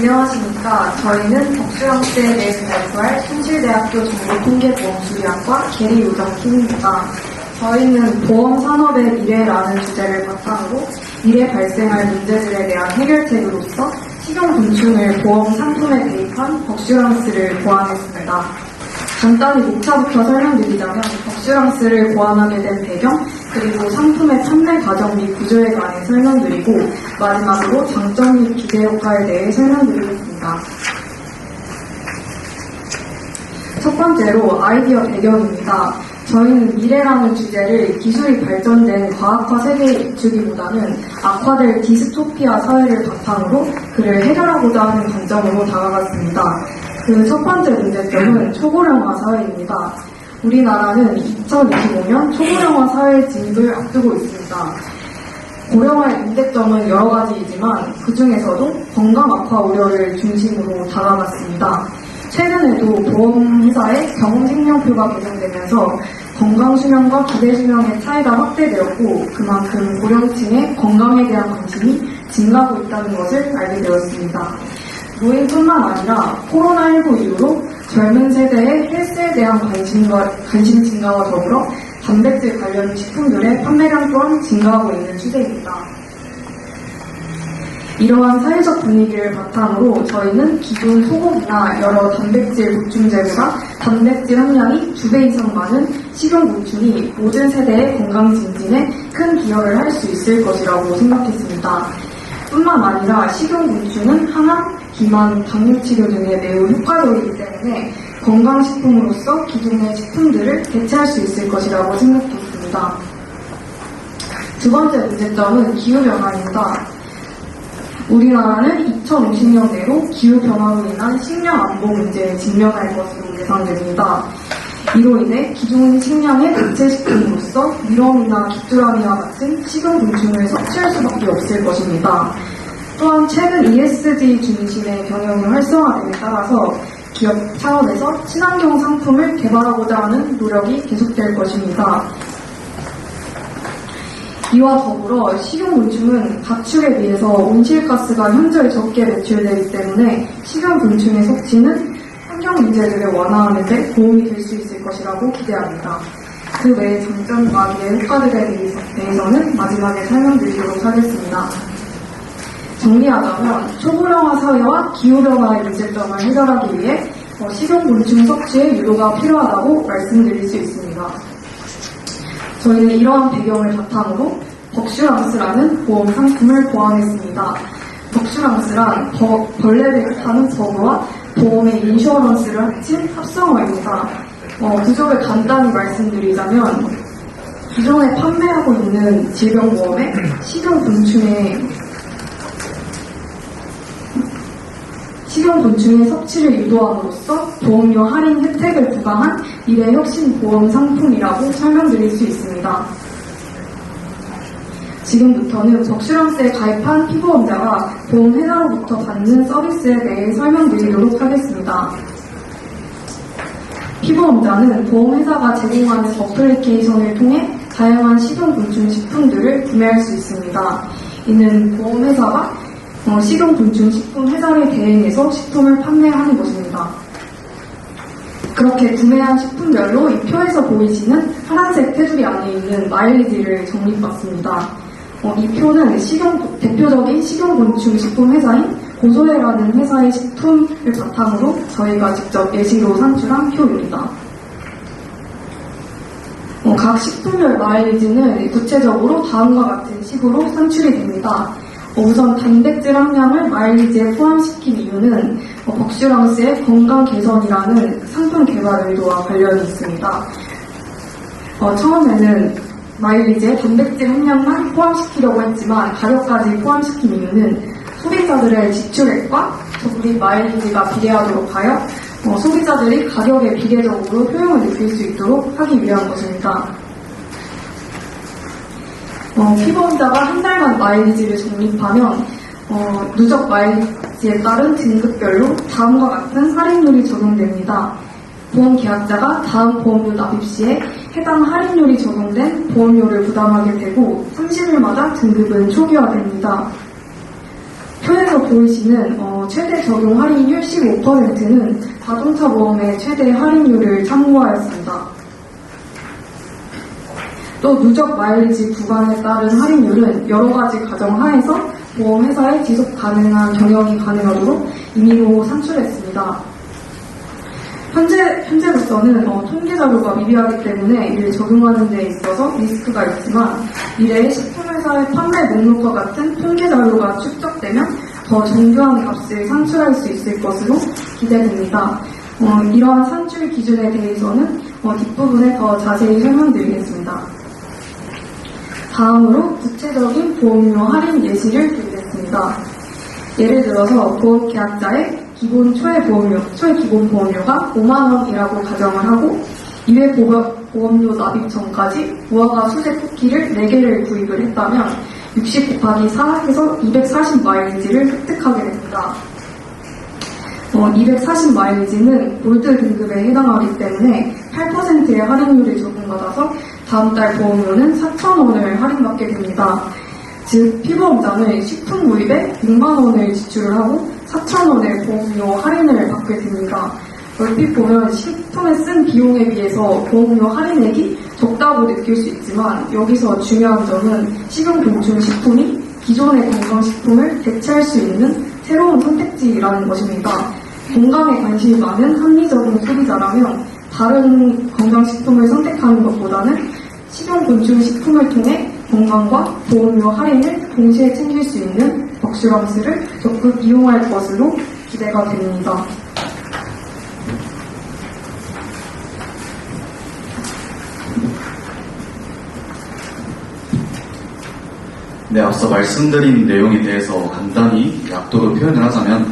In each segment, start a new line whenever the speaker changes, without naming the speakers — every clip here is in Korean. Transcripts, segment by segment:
안녕하십니까. 저희는 덕수랑스에 대해서 발표할 충실대학교 정보통계보험수리학과 계리요정팀입니다. 저희는 보험산업의 미래라는 주제를 바탕으로 미래 발생할 문제들에 대한 해결책으로서 식용곤충을 보험 상품에 대입한 덕슈랑스를 고안했습니다. 간단히 목차부터 설명드리자면 덕슈랑스를 고안하게 된 배경, 그리고 상품의 판매 과정 및 구조에 관해 설명드리고 마지막으로 장점 및 기대 효과에 대해 설명드리겠습니다. 첫 번째로 아이디어 배경입니다. 저희는 미래라는 주제를 기술이 발전된 과학화 세계에 입추기보다는 악화될 디스토피아 사회를 바탕으로 그를 해결하고자 하는 관점으로 다가갔습니다. 그 첫 번째 문제점은 초고령화 사회입니다. 우리나라는 2025년 초고령화 사회 진입을 앞두고 있습니다. 고령화의 문제점은 여러 가지이지만 그 중에서도 건강 악화 우려를 중심으로 다가갔습니다. 최근에도 보험회사의 경험생명표가 개정되면서 건강수명과 기대수명의 차이가 확대되었고 그만큼 고령층의 건강에 대한 관심이 증가하고 있다는 것을 알게 되었습니다. 노인뿐만 아니라 코로나19 이후로 젊은 세대의 헬스에 대한 관심 증가와 더불어 단백질 관련 식품들의 판매량 또한 증가하고 있는 추세입니다. 이러한 사회적 분위기를 바탕으로 저희는 기존 소고기나 여러 단백질 보충제보다 단백질 함량이 2배 이상 많은 식용곤충이 모든 세대의 건강 증진에 큰 기여를 할 수 있을 것이라고 생각했습니다. 뿐만 아니라 식용곤충은 항암, 비만, 당뇨치료 등에 매우 효과적이기 때문에 건강식품으로서 기존의 식품들을 대체할 수 있을 것이라고 생각했습니다. 두 번째 문제점은 기후변화입니다. 우리나라는 2050년 내로 기후변화로 인한 식량 안보 문제에 직면할 것으로 예상됩니다. 이로 인해 기존 식량의 대체식품으로서 밀웜이나 귀뚜라미와 같은 식용곤충을 섭취할 수밖에 없을 것입니다. 또한 최근 ESG 중심의 경영이 활성화됨에 따라서 기업 차원에서 친환경 상품을 개발하고자 하는 노력이 계속될 것입니다. 이와 더불어 식용곤충은 가축에 비해서 온실가스가 현저히 적게 배출되기 때문에 식용곤충의 섭취는 환경 문제들을 완화하는 데 도움이 될 수 있을 것이라고 기대합니다. 그 외의 장점과 기대 효과들에 대해서는 마지막에 설명드리도록 하겠습니다. 정리하자면 초고령화 사회와 기후변화의 문제점을 해결하기 위해 식용곤충 섭취의 유도가 필요하다고 말씀드릴 수 있습니다. 저희는 이러한 배경을 바탕으로 덕슈랑스라는 보험 상품을 고안했습니다. 덕슈랑스란 벌레를 뜻하는 버그와 보험의 인슈어런스를 합친 합성어입니다. 구조를 간단히 말씀드리자면 기존에 판매하고 있는 질병보험에 식용곤충의 섭취를 유도함으로써 보험료 할인 혜택을 부과한 미래혁신 보험 상품이라고 설명드릴 수 있습니다. 지금부터는 덕슈랑스에 가입한 피보험자가 보험회사로부터 받는 서비스에 대해 설명드리도록 하겠습니다. 피보험자는 보험회사가 제공하는 어플리케이션을 통해 다양한 식용곤충 식품들을 구매할 수 있습니다. 이는 보험회사가 식용곤충 식품 회사를 대행해서 식품을 판매하는 것입니다. 그렇게 구매한 식품별로 이 표에서 보이시는 파란색 테두리 안에 있는 마일리지를 적립받습니다. 이 표는 대표적인 식용곤충 식품 회사인 고소해라는 회사의 식품을 바탕으로 저희가 직접 예시로 산출한 표입니다. 각 식품별 마일리지는 구체적으로 다음과 같은 식으로 산출이 됩니다. 우선 단백질 함량을 마일리지에 포함시킨 이유는 덕슈랑스의 건강 개선이라는 상품 개발 의도와 관련이 있습니다. 처음에는 마일리지에 단백질 함량만 포함시키려고 했지만 가격까지 포함시킨 이유는 소비자들의 지출액과 적립 마일리지가 비례하도록 하여 소비자들이 가격에 비례적으로 효용을 느낄 수 있도록 하기 위한 것입니다. 피보험자가 한 달간 마일리지를 적립하면 누적 마일리지에 따른 등급별로 다음과 같은 할인율이 적용됩니다. 보험 계약자가 다음 보험료 납입 시에 해당 할인율이 적용된 보험료를 부담하게 되고 30일마다 등급은 초기화됩니다. 표에서 보이시는 최대 적용 할인율 15%는 자동차 보험의 최대 할인율을 참고하였습니다. 또 누적 마일리지 구간에 따른 할인율은 여러 가지 가정 하에서 보험회사의 지속 가능한 경영이 가능하도록 임의로 산출했습니다. 현재로서는 통계 자료가 미비하기 때문에 이를 적용하는 데 있어서 리스크가 있지만 미래의 식품회사의 판매 목록과 같은 통계 자료가 축적되면 더 정교한 값을 산출할 수 있을 것으로 기대됩니다. 이러한 산출 기준에 대해서는 뒷부분에 더 자세히 설명드리겠습니다. 다음으로 구체적인 보험료 할인 예시를 드리겠습니다. 예를 들어서 보험계약자의 초의 기본 보험료가 5만원이라고 가정을 하고 2회 보험료 납입 전까지 무화과 수제 쿠키를 4개를 구입을 했다면 60 곱하기 4해서 240 마일리지를 획득하게 됩니다. 240 마일리지는 골드 등급에 해당하기 때문에 8%의 할인율을 적용받아서 다음 달 보험료는 4,000원을 할인받게 됩니다. 즉, 피보험자는 식품 구입에 6만원을 지출을 하고 4,000원의 보험료 할인을 받게 됩니다. 얼핏 보면 식품에 쓴 비용에 비해서 보험료 할인액이 적다고 느낄 수 있지만 여기서 중요한 점은 식용곤충식품이 기존의 건강식품을 대체할 수 있는 새로운 선택지라는 것입니다. 건강에 관심이 많은 합리적인 소비자라면 다른 건강식품을 선택하는 것보다는 식용곤충식품을 통해 건강과 보험료 할인을 동시에 챙길 수 있는 벅슈런스를 적극 이용할 것으로 기대가 됩니다.
네, 앞서 말씀드린 내용에 대해서 간단히 약도로 표현을 하자면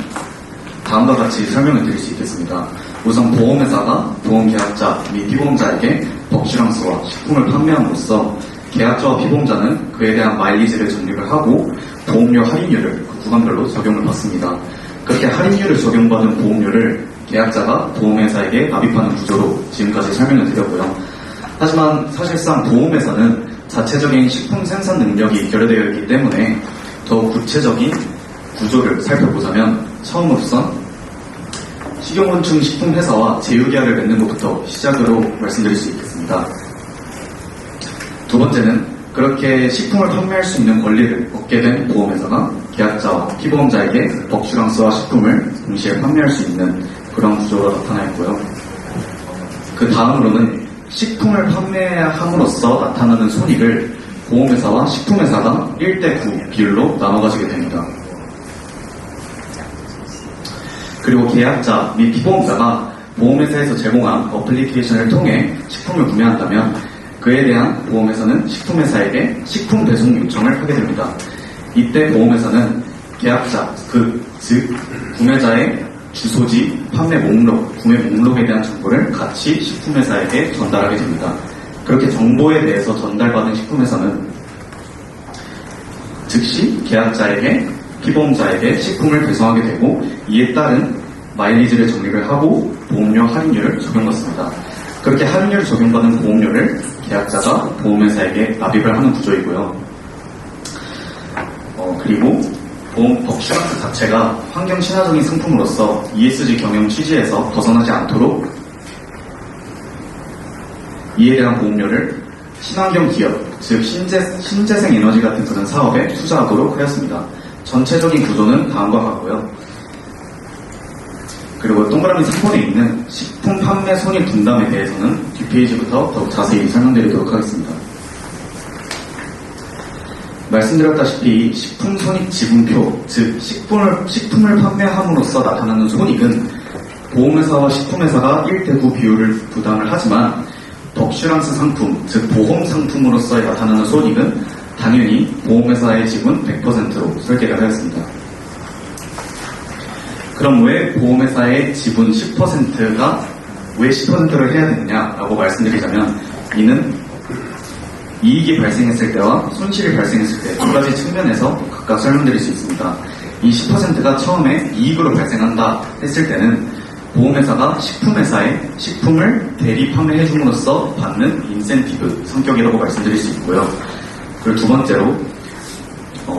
다음과 같이 설명을 드릴 수 있겠습니다. 우선 보험회사가 보험계약자 및 피보험자에게 벅슈런스와 식품을 판매함으로써 계약자와 피보험자는 그에 대한 마일리지를 적립을 하고 보험료 할인율을 그 구간별로 적용을 받습니다. 그렇게 할인율을 적용받은 보험료를 계약자가 보험회사에게 납입하는 구조로 지금까지 설명을 드렸고요. 하지만 사실상 보험회사는 자체적인 식품 생산 능력이 결여되어 있기 때문에 더욱 구체적인 구조를 살펴보자면 처음으로선 식용곤충 식품회사와 제휴계약을 맺는 것부터 시작으로 말씀드릴 수 있겠습니다. 두 번째는 그렇게 식품을 판매할 수 있는 권리를 얻게 된 보험회사가 계약자와 피보험자에게 벅슈런스와 식품을 동시에 판매할 수 있는 그런 구조가 나타나 있고요. 그 다음으로는 식품을 판매함으로써 나타나는 손익을 보험회사와 식품회사가 1대9 비율로 나눠 가지게 됩니다. 그리고 계약자 및 피보험자가 보험회사에서 제공한 어플리케이션을 통해 식품을 구매한다면 그에 대한 보험회사는 식품회사에게 식품 배송 요청을 하게 됩니다. 이때 보험회사는 계약자, 즉 구매자의 주소지, 판매 목록, 구매 목록에 대한 정보를 같이 식품회사에게 전달하게 됩니다. 그렇게 정보에 대해서 전달받은 식품회사는 즉시 계약자에게, 피보험자에게 식품을 배송하게 되고 이에 따른 마일리지를 적립을 하고 보험료 할인율을 적용받습니다. 그렇게 할인율을 적용받은 보험료를 계약자가 보험회사에게 납입을 하는 구조이고요. 그리고 보험 벅슈런스 자체가 환경 친화적인 상품으로서 ESG 경영 취지에서 벗어나지 않도록 이에 대한 보험료를 친환경 기업, 즉 신재생 에너지 같은 그런 사업에 투자하도록 하였습니다. 전체적인 구조는 다음과 같고요. 그리고 동그라미 3번에 있는 식품 판매 손익 분담에 대해서는 뒷페이지부터 더욱 자세히 설명드리도록 하겠습니다. 말씀드렸다시피 식품 손익 지분표, 즉 식품을 판매함으로써 나타나는 손익은 보험회사와 식품회사가 1대9 비율을 부담을 하지만 벅슈런스 상품, 즉 보험 상품으로서의 나타나는 손익은 당연히 보험회사의 지분 100%로 설계를 하였습니다. 그럼 왜 보험회사의 지분 10%가 왜 10%를 해야 되느냐라고 말씀드리자면 이는 이익이 발생했을 때와 손실이 발생했을 때 두 가지 측면에서 각각 설명드릴 수 있습니다. 이 10%가 처음에 이익으로 발생한다 했을 때는 보험회사가 식품회사에 식품을 대리 판매해줌으로써 받는 인센티브 성격이라고 말씀드릴 수 있고요. 그리고 두 번째로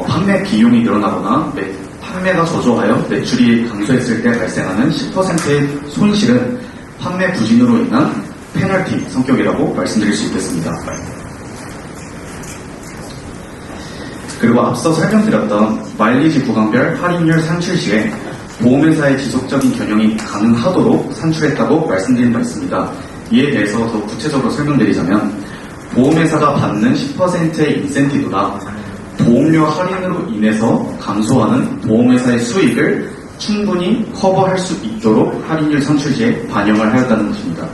판매 비용이 늘어나거나 판매가 저조하여 매출이 감소했을 때 발생하는 10%의 손실은 판매 부진으로 인한 페널티 성격이라고 말씀드릴 수 있겠습니다. 그리고 앞서 설명드렸던 마일리지 구간별 할인율 산출 시에 보험회사의 지속적인 경영이 가능하도록 산출했다고 말씀드린 바 있습니다. 이에 대해서 더 구체적으로 설명드리자면 보험회사가 받는 10%의 인센티브가 보험료 할인으로 인해서 감소하는 보험회사의 수익을 충분히 커버할 수 있도록 할인율 산출 시에 반영을 하였다는 것입니다.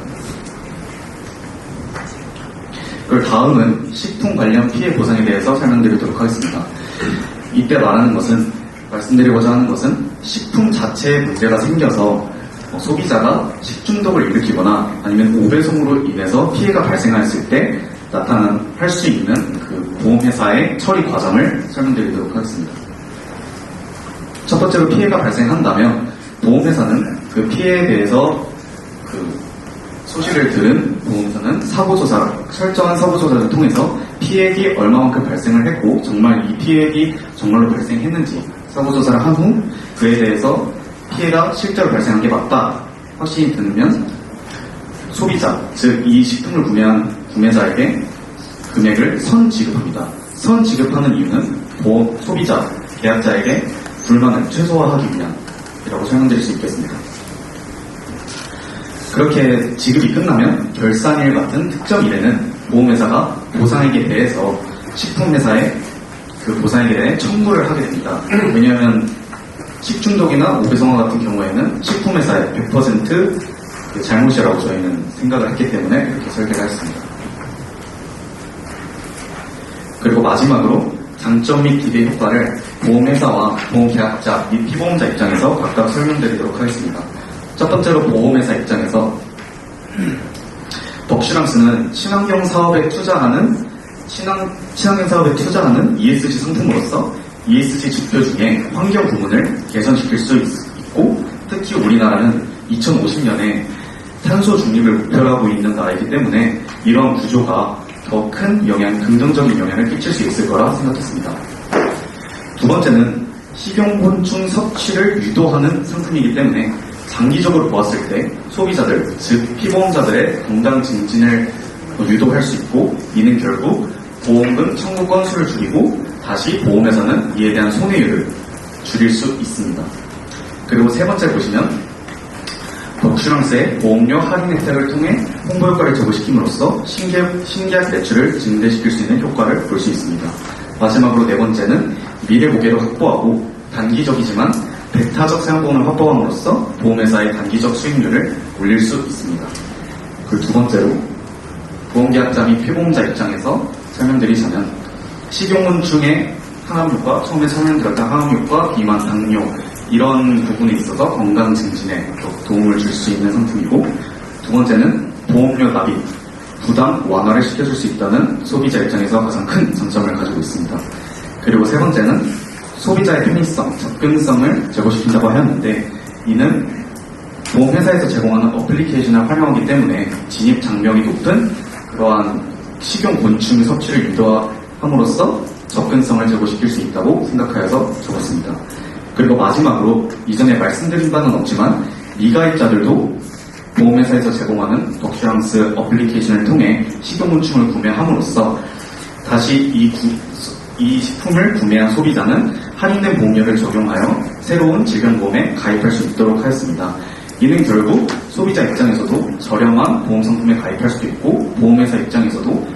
그리고 다음은 식품 관련 피해 보상에 대해서 설명드리도록 하겠습니다. 이때 말씀드리고자 하는 것은 식품 자체에 문제가 생겨서 소비자가 식중독을 일으키거나 아니면 오배송으로 인해서 피해가 발생했을 때 할 수 있는 그 보험회사의 처리 과정을 설명드리도록 하겠습니다. 첫 번째로 피해가 발생한다면 보험회사는 그 피해에 대해서 그 소식을 들은 보험사는 철저한 사고조사를 통해서 피해액이 얼마만큼 발생을 했고 정말 이 피해액이 정말로 발생했는지 사고조사를 한 후 그에 대해서 피해가 실제로 발생한 게 맞다 확신이 들면 소비자, 즉 이 식품을 구매한 구매자에게 금액을 선지급합니다. 선지급하는 이유는 소비자, 계약자에게 불만을 최소화하기 위함이라고 설명드릴 수 있겠습니다. 그렇게 지급이 끝나면 결산일 같은 특정 일에는 보험회사가 보상액에 대해서 식품회사에 그 보상액에 대해 청구를 하게 됩니다. 왜냐하면 식중독이나 오배송화 같은 경우에는 식품회사의 100% 그 잘못이라고 저희는 생각을 했기 때문에 이렇게 설계를 했습니다. 그리고 마지막으로 장점 및 기대 효과를 보험회사와 보험계약자 및 피보험자 입장에서 각각 설명드리도록 하겠습니다. 첫 번째로 보험회사 입장에서 벅슈랑스는 친환경 사업에 투자하는 ESG 상품으로서 ESG 지표 중에 환경 부문을 개선시킬 수 있고 특히 우리나라는 2050년에 탄소 중립을 목표로 하고 있는 나라이기 때문에 이러한 구조가 더 큰 긍정적인 영향을 끼칠 수 있을 거라 생각했습니다. 두 번째는 식용곤충 섭취를 유도하는 상품이기 때문에 장기적으로 보았을 때 소비자들, 즉 피보험자들의 건강 증진을 유도할 수 있고 이는 결국 보험금 청구 건수를 줄이고 다시 보험회사는 이에 대한 손해율을 줄일 수 있습니다. 그리고 세 번째 보시면 벅슈랑스의 보험료 할인 혜택을 통해 홍보 효과를 제고시킴으로써 신계약 매출을 증대시킬 수 있는 효과를 볼 수 있습니다. 마지막으로 네 번째는 미래 고객을 확보하고 단기적이지만 배타적 사용권을 확보함으로써 보험회사의 단기적 수익률을 올릴 수 있습니다. 그리고 두 번째로 보험계약자 및 피보험자 입장에서 설명드리자면 식용곤충의 항암효과, 처음에 설명드렸던 항암효과, 비만, 당뇨 이런 부분에 있어서 건강 증진에 도움을 줄 수 있는 상품이고 두 번째는 보험료 납입, 부담 완화를 시켜줄 수 있다는 소비자 입장에서 가장 큰 장점을 가지고 있습니다. 그리고 세 번째는 소비자의 편의성, 접근성을 제고시킨다고 하였는데 이는 보험회사에서 제공하는 어플리케이션을 활용하기 때문에 진입 장벽이 높은 그러한 식용곤충 섭취를 유도함으로써 접근성을 제고시킬 수 있다고 생각하여서 적었습니다. 그리고 마지막으로 이전에 말씀드린 바는 없지만 미가입자들도 보험회사에서 제공하는 벅슈랑스 어플리케이션을 통해 식용곤충을 구매함으로써 다시 이 식품을 구매한 소비자는 할인된 보험료를 적용하여 새로운 질병보험에 가입할 수 있도록 하였습니다. 이는 결국 소비자 입장에서도 저렴한 보험 상품에 가입할 수도 있고 보험회사 입장에서도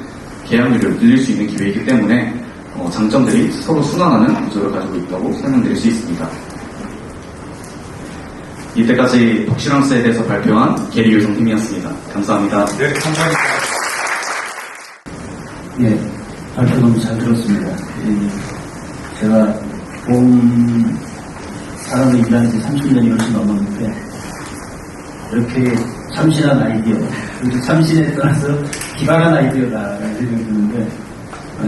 계약률을 늘릴 수 있는 기회이기 때문에 장점들이 서로 순환하는 구조를 가지고 있다고 설명드릴 수 있습니다. 이때까지 벅슈랑스에 대해서 발표한 게리 유성팀이었습니다. 감사합니다.
네, 감사합니다.
예, 발표 너무 잘 들었습니다. 제가 보험 사람으로 일하는 지 30년이 훨씬 넘었는데 이렇게 참신한 아이디어, 그리고 참신에 따라서 기발한 아이디어다라는 생각이 드는데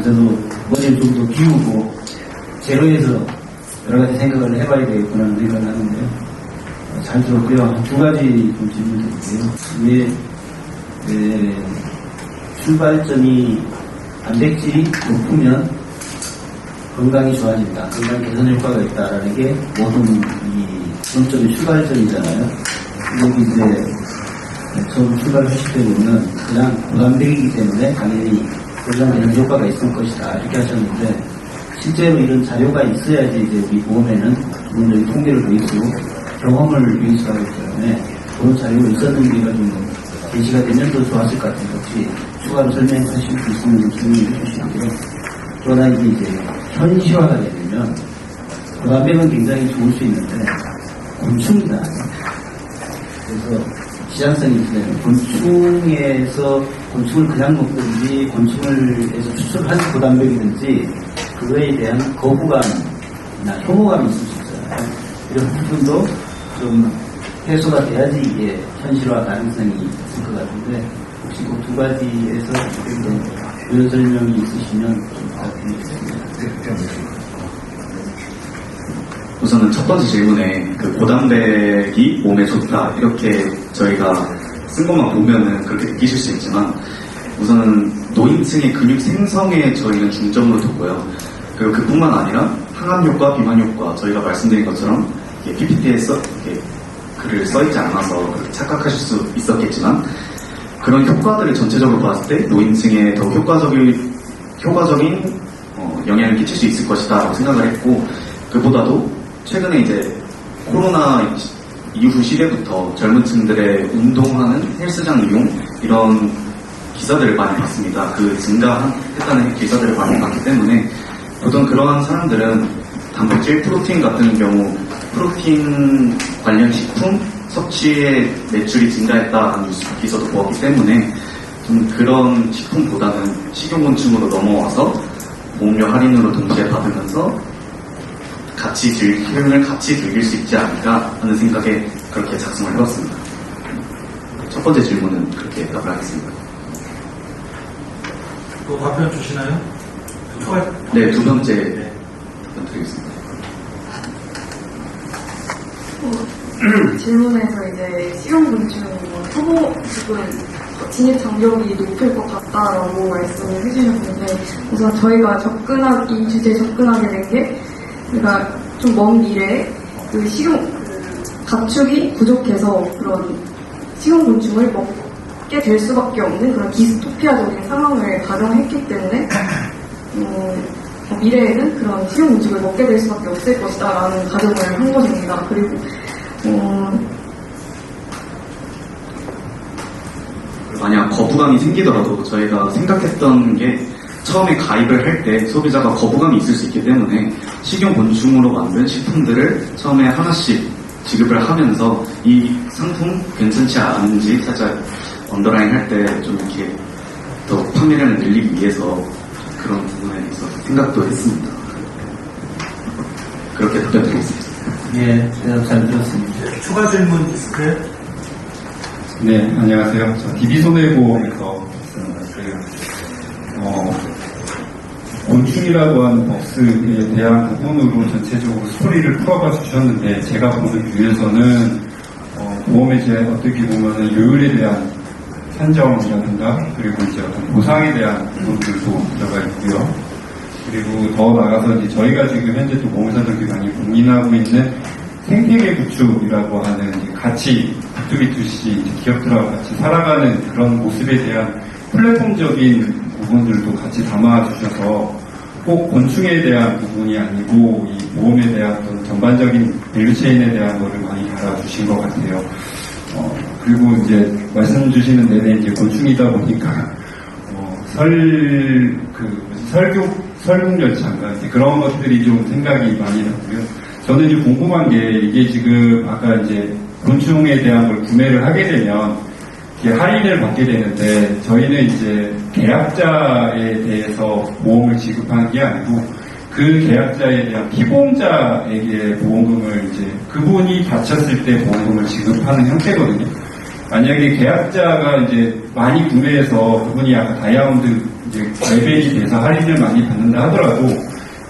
저도 머리를 좀 더 비우고 제로에서 여러 가지 생각을 해봐야 되겠구나 하는 생각을 하는데요. 잘 들었고요. 두 가지 좀 질문드릴게요. 이게 출발점이 단백질이 높으면 건강이 좋아진다, 건강 개선 효과가 있다라는 게 모든 이 전적인 출발점이잖아요. 여기 이제 처음 출발을 하실 때 보면 그냥 고단백이기 때문에 당연히 건강 개선 효과가 있을 것이다 이렇게 하셨는데 실제로 이런 자료가 있어야지 이제 우리 보험에는 기본적인 통계를 베이스로 경험을 베이스로 하기 때문에 그런 자료가 있었는지가 좀 제시가 되면 더 좋았을 것 같아요. 혹시 추가로 설명하실 수 있으면 질문해 주시고요. 그러나 이제 현실화가 되면 고단백은 굉장히 좋을 수 있는데 곤충이다. 그래서 지장성이 있으면 곤충에서 곤충을 그냥 먹든지 곤충을 해서 추출한 고단백이든지 그거에 대한 거부감이나 혐오감이 있을 수 있어요. 이런 부분도 좀 해소가 돼야지 이게 현실화 가능성이 있을 것 같은데 혹시 그 두 가지에서 조금 더 부연 설명이 있으시면 좀 부탁드리겠습니다.
우선은 첫 번째 질문에 그 고단백이 몸에 좋다 이렇게 저희가 쓴 것만 보면은 그렇게 느끼실 수 있지만 우선은 노인층의 근육 생성에 저희는 중점을 뒀고요. 그리고 그뿐만 아니라 항암 효과, 비만 효과 저희가 말씀드린 것처럼 PPT에 글을 써있지 않아서 그렇게 착각하실 수 있었겠지만 그런 효과들을 전체적으로 봤을 때 노인층에 더 효과적인 영향을 끼칠 수 있을 것이다 라고 생각을 했고 그보다도 최근에 이제 코로나 이후 시대부터 젊은 층들의 운동하는 헬스장 이용 이런 기사들을 많이 봤습니다. 그 증가했다는 기사들을 많이 봤기 때문에 보통 그러한 사람들은 단백질, 프로틴 같은 경우 프로틴 관련 식품 섭취의 매출이 증가했다는 뉴스 기사도 보았기 때문에 좀 그런 식품보다는 식용곤충으로 넘어와서 보험료 할인으로 동시에 받으면서 효용을 같이 즐길 수 있지 않을까 하는 생각에 그렇게 작성을 해봤습니다. 첫 번째 질문은 그렇게 답을 하겠습니다.
또 답변 주시나요?
네, 두 번째 답변 드리겠습니다.
질문에서 이제 식용곤충 초보 지금 진입 장벽이 높을 것 같다라고 말씀을 해주셨는데 우선 저희가 이 주제에 접근하게 된 게 그러니까 좀 먼 미래에 그 가축이 부족해서 그런 식용곤충을 먹게 될 수밖에 없는 그런 디스토피아적인 상황을 가정했기 때문에 미래에는 그런 식용곤충을 먹게 될 수밖에 없을 것이다 라는 가정을 한 것입니다. 그리고
만약 거부감이 생기더라도 저희가 생각했던 게 처음에 가입을 할 때 소비자가 거부감이 있을 수 있기 때문에 식용곤충으로 만든 식품들을 처음에 하나씩 지급을 하면서 이 상품 괜찮지 않은지 살짝 언더라인 할 때 좀 이렇게 더 판매량을 늘리기 위해서 그런 부분에 있어서 생각도 했습니다. 그렇게 답변드리겠습니다.
예, 대답 잘 들었습니다.
추가 질문 있으세요?
네, 안녕하세요. 저 DB손해보험에서 곤충이라고 하는 법스에 대한 부분으로 전체적으로 스토리를 풀어봐 주셨는데 제가 보는 뷰에서는 보험에 대한 어떻게 보면은 요율에 대한 산정이라든가 그리고 이제 어떤 보상에 대한 부분들도 들어가 있고요. 그리고 더 나가서 이제 저희가 지금 현재 또 보험사들이 많이 고민하고 있는 생태계 구축이라고 하는 같이 B2B2C 기업들하고 같이 살아가는 그런 모습에 대한 플랫폼적인 부분들도 같이 담아주셔서 꼭 곤충에 대한 부분이 아니고 이 보험에 대한 어떤 전반적인 밸류체인에 대한 거를 많이 달아주신 것 같아요. 그리고 이제 말씀 주시는 내내 이제 곤충이다 보니까 설국열차인가 그런 것들이 좀 생각이 많이 나고요. 저는 이제 궁금한 게 이게 지금 아까 이제 곤충에 대한 걸 구매를 하게 되면 이게 할인을 받게 되는데 저희는 이제 계약자에 대해서 보험을 지급하는 게 아니고 그 계약자에 대한 피보험자에게 보험금을 이제 그분이 다쳤을 때 보험금을 지급하는 형태거든요. 만약에 계약자가 이제 많이 구매해서 그분이 약간 다이아몬드 이제 레벨이 돼서 할인을 많이 받는다 하더라도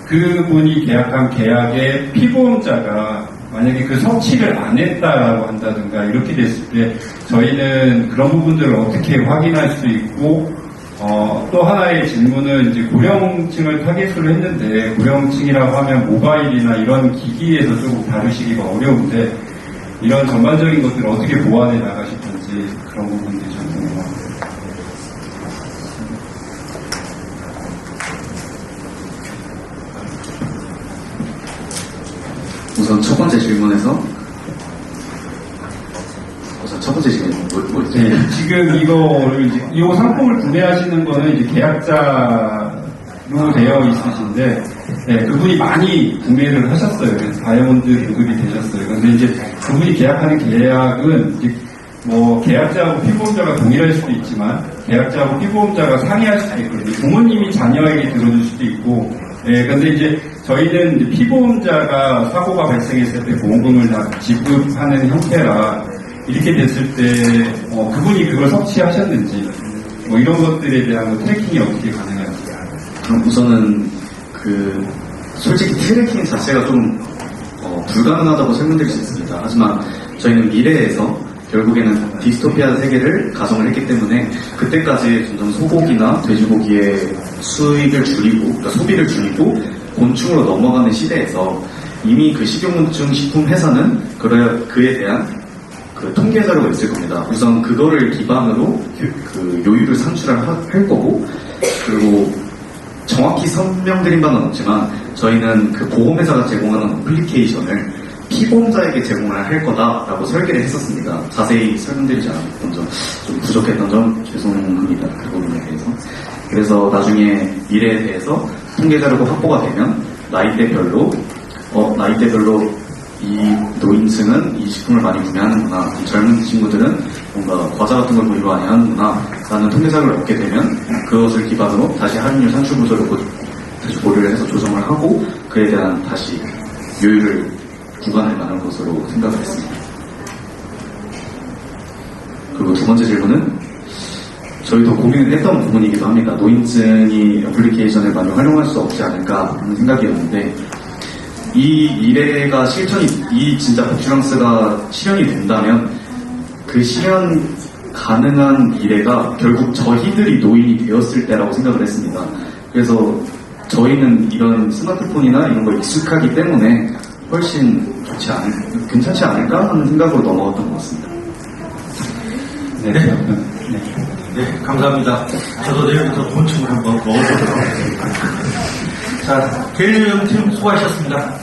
그분이 계약한 계약의 피보험자가 만약에 그 섭취를 안 했다라고 한다든가 이렇게 됐을 때 저희는 그런 부분들을 어떻게 확인할 수 있고 또 하나의 질문은 이제 고령층을 타겟으로 했는데 고령층이라고 하면 모바일이나 이런 기기에서 조금 다루시기가 어려운데 이런 전반적인 것들을 어떻게 보완해 나가실 건지 그런 부분들이 좀 궁금합니다.
우선 첫 번째 질문에서 첫 번째 질문 뭐였죠?
네, 지금 이거를 이제 이 상품을 구매하시는 거는 이제 계약자로 되어 있으신데 네, 그분이 많이 구매를 하셨어요. 그래서 다이아몬드 등급이 되셨어요. 그런데 이제 그분이 계약하는 계약은 이제 뭐 계약자하고 피보험자가 동일할 수도 있지만 계약자하고 피보험자가 상의할 수도 있거든요. 부모님이 자녀에게 들어줄 수도 있고 그런데 이제 저희는 이제 피보험자가 사고가 발생했을 때 보험금을 다 지급하는 형태라 이렇게 됐을 때 그분이 그걸 섭취하셨는지 뭐 이런 것들에 대한 트래킹이 어떻게 가능할지.
그럼 우선은 솔직히 트래킹 자체가 좀 불가능하다고 설명드릴 수 있습니다. 하지만 저희는 미래에서 결국에는 디스토피아 세계를 가정을 했기 때문에 그때까지 점점 소고기나 돼지고기의 수익을 줄이고 그러니까 소비를 줄이고 곤충으로 넘어가는 시대에서 이미 그 식용곤충 식품 회사는 그에 대한 그 통계 자료가 있을 겁니다. 우선 그거를 기반으로 그 요율을 산출할 거고 그리고 정확히 설명드린 바는 없지만 저희는 그 보험회사가 제공하는 어플리케이션을 피보험자에게 제공을 할 거다라고 설계를 했었습니다. 자세히 설명드리지 않았던 점, 좀 부족했던 점 죄송합니다. 그 부분에 대해서. 그래서 나중에 미래에 대해서 통계 자료가 확보가 되면 나이대별로 이 노인층은 이 식품을 많이 구매하는구나, 젊은 친구들은 뭔가 과자 같은 걸 구입 많이 하는구나 라는 통계 자료를 얻게 되면 그것을 기반으로 다시 할인율 산출 구조를 다시 고려를 해서 조정을 하고 그에 대한 다시 요율을 구간을 나눌 것으로 생각을 했습니다. 그리고 두 번째 질문은 저희도 고민을 했던 부분이기도 합니다. 노인층이 애플리케이션을 많이 활용할 수 없지 않을까 하는 생각이었는데 이 미래가 이 진짜 법슈랑스가 실현이 된다면 그 실현 가능한 미래가 결국 저희들이 노인이 되었을 때라고 생각을 했습니다. 그래서 저희는 이런 스마트폰이나 이런 거 익숙하기 때문에 훨씬 괜찮지 않을까 하는 생각으로 넘어갔던 것 같습니다.
네, 감사합니다. 저도 내일부터 곤충을 한번 먹어보도록 하겠습니다. 자, 계획팀 수고하셨습니다.